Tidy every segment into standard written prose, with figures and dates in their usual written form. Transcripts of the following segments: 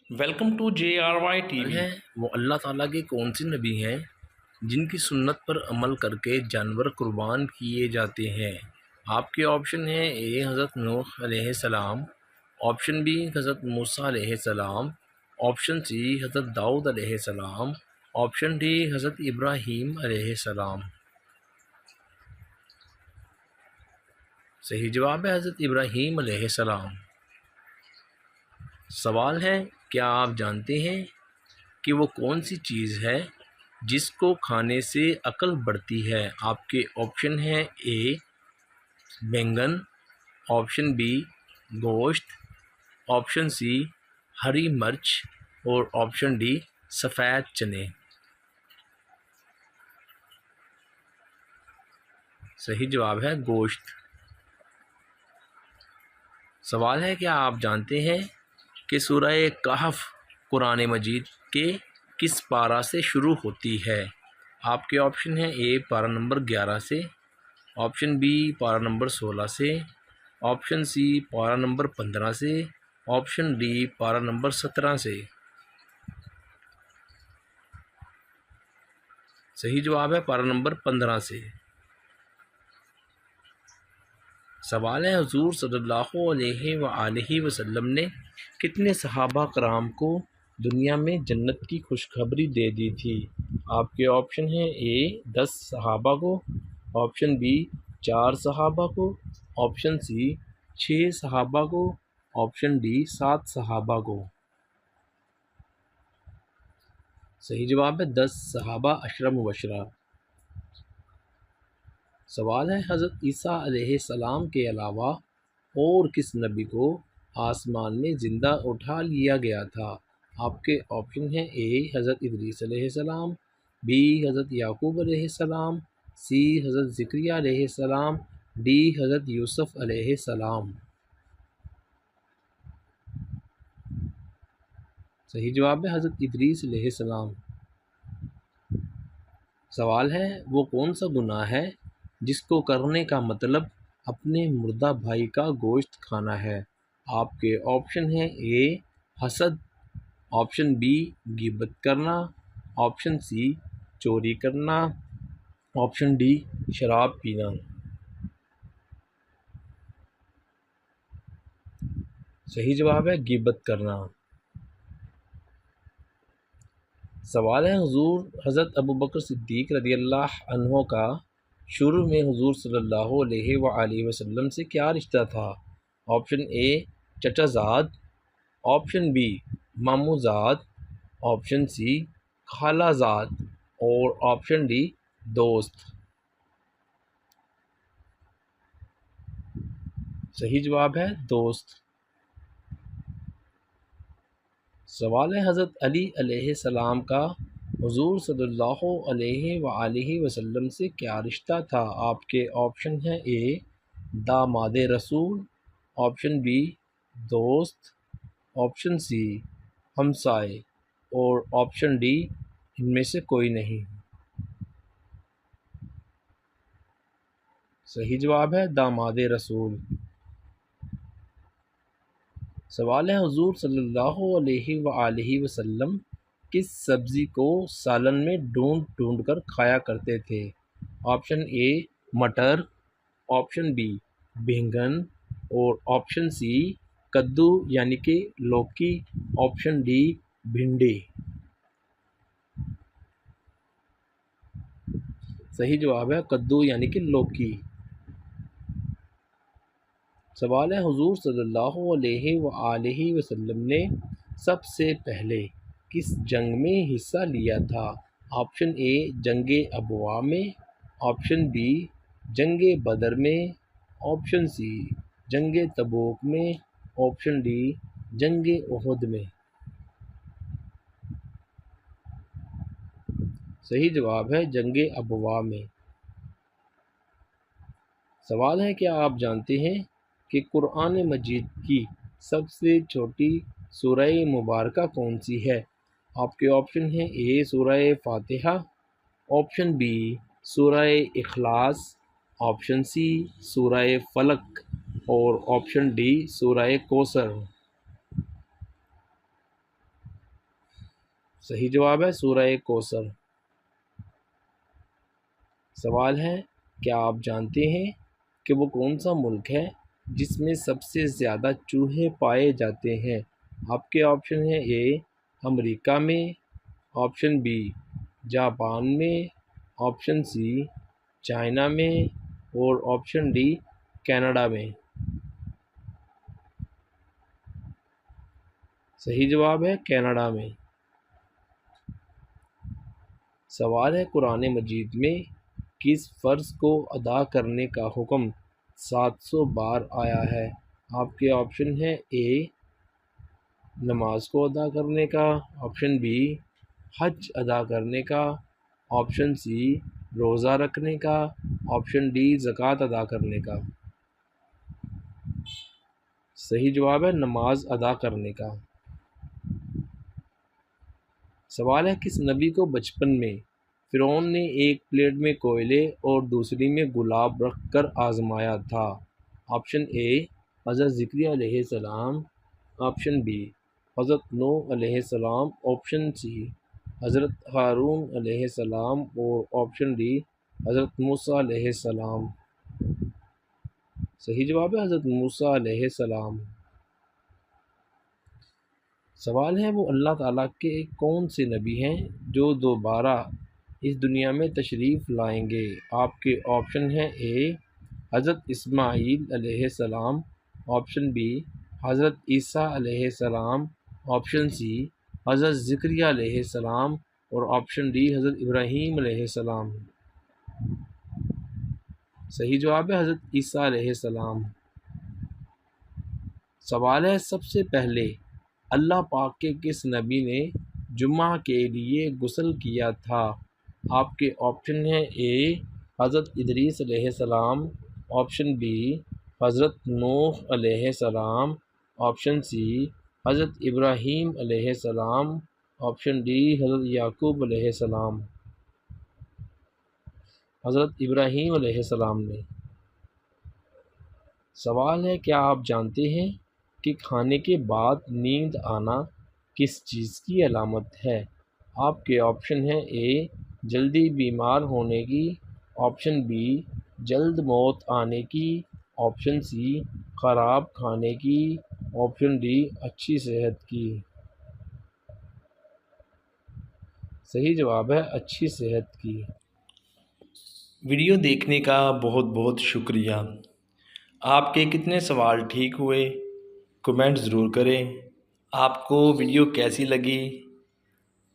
Welcome to J R Y T V. ہیں وہ اللہ تعالیٰ کے کون سے نبی ہیں جن کی سنت پر عمل کر کے جانور قربان کیے جاتے ہیں؟ آپ کے آپشن ہیں: اے حضرت نوح علیہ السلام، آپشن بی حضرت موسیٰ علیہ السلام، آپشن سی حضرت داؤد علیہ السلام، آپشن ڈی حضرت ابراہیم علیہ السلام۔ صحیح جواب ہے حضرت ابراہیم علیہ السلام۔ سوال ہے، کیا آپ جانتے ہیں کہ وہ کون سی چیز ہے جس کو کھانے سے عقل بڑھتی ہے؟ آپ کے آپشن ہیں: اے بینگن، آپشن بی گوشت، آپشن سی ہری مرچ اور آپشن ڈی سفید چنے۔ صحیح جواب ہے گوشت۔ سوال ہے، کیا آپ جانتے ہیں کہ سورہ کہف قرآن مجید کے کس پارہ سے شروع ہوتی ہے؟ آپ کے آپشن ہیں: اے پارہ نمبر 11 سے، آپشن بی پارہ نمبر 16 سے، آپشن سی پارہ نمبر 15 سے، آپشن ڈی پارہ نمبر 17 سے۔ صحیح جواب ہے پارہ نمبر 15 سے۔ سوال ہے، حضور صلی اللہ علیہ وآلہ وسلم نے کتنے صحابہ کرام کو دنیا میں جنت کی خوشخبری دے دی تھی؟ آپ کے آپشن ہیں: اے 10 صحابہ کو، آپشن بی 4 صحابہ کو، آپشن سی 6 صحابہ کو، آپشن ڈی 7 صحابہ کو۔ صحیح جواب ہے 10 صحابہ عشرہ مبشرہ۔ سوال ہے، حضرت عیسیٰ علیہ السلام کے علاوہ اور کس نبی کو آسمان میں زندہ اٹھا لیا گیا تھا؟ آپ کے آپشن ہیں: اے حضرت ادریس علیہ السلام، بی حضرت یعقوب علیہ السلام، سی حضرت زکریا علیہ السلام، ڈی حضرت یوسف علیہ السلام۔ صحیح جواب ہے حضرت ادریس علیہ السلام۔ سوال ہے، وہ کون سا گناہ ہے جس کو کرنے کا مطلب اپنے مردہ بھائی کا گوشت کھانا ہے؟ آپ کے آپشن ہیں: اے حسد، آپشن بی غیبت کرنا، آپشن سی چوری کرنا، آپشن ڈی شراب پینا۔ صحیح جواب ہے غیبت کرنا۔ سوال ہے، حضور حضرت ابوبکر صدیق رضی اللہ عنہ کا شروع میں حضور صلی اللہ علیہ وآلہ وسلم سے کیا رشتہ تھا؟ آپشن اے چچا زاد، آپشن بی ماموں زاد، آپشن سی خالہ زاد اور آپشن ڈی دوست۔ صحیح جواب ہے دوست۔ سوال ہے، حضرت علی علیہ السلام کا حضور صلی اللہ علیہ وآلہ وسلم سے کیا رشتہ تھا؟ آپ کے آپشن ہیں: اے داماد رسول، آپشن بی دوست، آپشن سی ہمسائے اور آپشن ڈی ان میں سے کوئی نہیں۔ صحیح جواب ہے داماد رسول۔ سوال ہے، حضور صلی اللہ علیہ وآلہ وسلم کس سبزی کو سالن میں ڈھونڈ ڈھونڈ کر کھایا کرتے تھے؟ آپشن اے مٹر، آپشن بی بینگن اور آپشن سی کدو یعنی کہ لوکی، آپشن ڈی بھنڈی۔ صحیح جواب ہے کدو یعنی کہ لوکی۔ سوال ہے، حضور صلی اللہ علیہ وآلہ وسلم نے سب سے پہلے کس جنگ میں حصہ لیا تھا؟ آپشن اے جنگ ابواء میں، آپشن بی جنگ بدر میں، آپشن سی جنگ تبوک میں، آپشن ڈی جنگ احد میں۔ صحیح جواب ہے جنگ ابواء میں۔ سوال ہے، کیا آپ جانتے ہیں کہ قرآن مجید کی سب سے چھوٹی سورہ مبارکہ کون سی ہے؟ آپ کے آپشن ہیں: اے سورہ فاتحہ، آپشن بی سورہ اخلاص، آپشن سی سورہ فلق اور آپشن ڈی سورہ کوثر۔ صحیح جواب ہے سورہ کوثر۔ سوال ہے، کیا آپ جانتے ہیں کہ وہ کون سا ملک ہے جس میں سب سے زیادہ چوہے پائے جاتے ہیں؟ آپ کے آپشن ہیں، اے امریکہ میں، آپشن بی جاپان میں، آپشن سی چائنا میں، اور آپشن ڈی کینیڈا میں۔ صحیح جواب ہے کینیڈا میں۔ سوال ہے، قرآن مجید میں کس فرض کو ادا کرنے کا حکم 700 بار آیا ہے؟ آپ کے آپشن ہیں، اے نماز کو ادا کرنے کا، آپشن بی حج ادا کرنے کا، آپشن سی روزہ رکھنے کا، آپشن ڈی زکوٰۃ ادا کرنے کا۔ صحیح جواب ہے نماز ادا کرنے کا۔ سوال ہے، کس نبی کو بچپن میں فرعون نے ایک پلیٹ میں کوئلے اور دوسری میں گلاب رکھ کر آزمایا تھا؟ آپشن اے حضرت ذکریا علیہ السلام، آپشن بی حضرت نوح علیہ السلام، آپشن سی حضرت ہارون علیہ السلام، اور آپشن ڈی حضرت موسیٰ علیہ السلام۔ صحیح جواب ہے حضرت موسیٰ علیہ السلام۔ سوال ہے، وہ اللہ تعالیٰ کے کون سے نبی ہیں جو دوبارہ اس دنیا میں تشریف لائیں گے؟ آپ کے آپشن ہیں، اے حضرت اسماعیل علیہ السلام، آپشن بی حضرت عیسیٰ علیہ السلام، آپشن سی حضرت ذکریا علیہ السلام، اور آپشن ڈی حضرت ابراہیم علیہ السلام۔ صحیح جواب ہے حضرت عیسیٰ علیہ السلام۔ سوال ہے، سب سے پہلے اللہ پاک کے کس نبی نے جمعہ کے لیے غسل کیا تھا؟ آپ کے آپشن ہیں، اے حضرت ادریس علیہ السلام، آپشن بی حضرت نوح علیہ السلام، آپشن سی حضرت ابراہیم علیہ السلام، آپشن ڈی حضرت یعقوب علیہ السلام۔ حضرت ابراہیم علیہ السلام نے۔ سوال ہے، کیا آپ جانتے ہیں کہ کھانے کے بعد نیند آنا کس چیز کی علامت ہے؟ آپ کے آپشن ہیں، اے جلدی بیمار ہونے کی، آپشن بی جلد موت آنے کی، آپشن سی خراب کھانے کی، آپشن ڈی اچھی صحت کی۔ صحیح جواب ہے اچھی صحت کی۔ ویڈیو دیکھنے کا بہت بہت شکریہ۔ آپ کے کتنے سوال ٹھیک ہوئے کمنٹ ضرور کریں۔ آپ کو ویڈیو کیسی لگی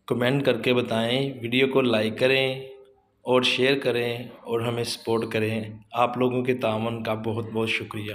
کمنٹ کر کے بتائیں۔ ویڈیو کو لائک کریں اور شیئر کریں اور ہمیں سپورٹ کریں۔ آپ لوگوں کے تعاون کا بہت بہت شکریہ۔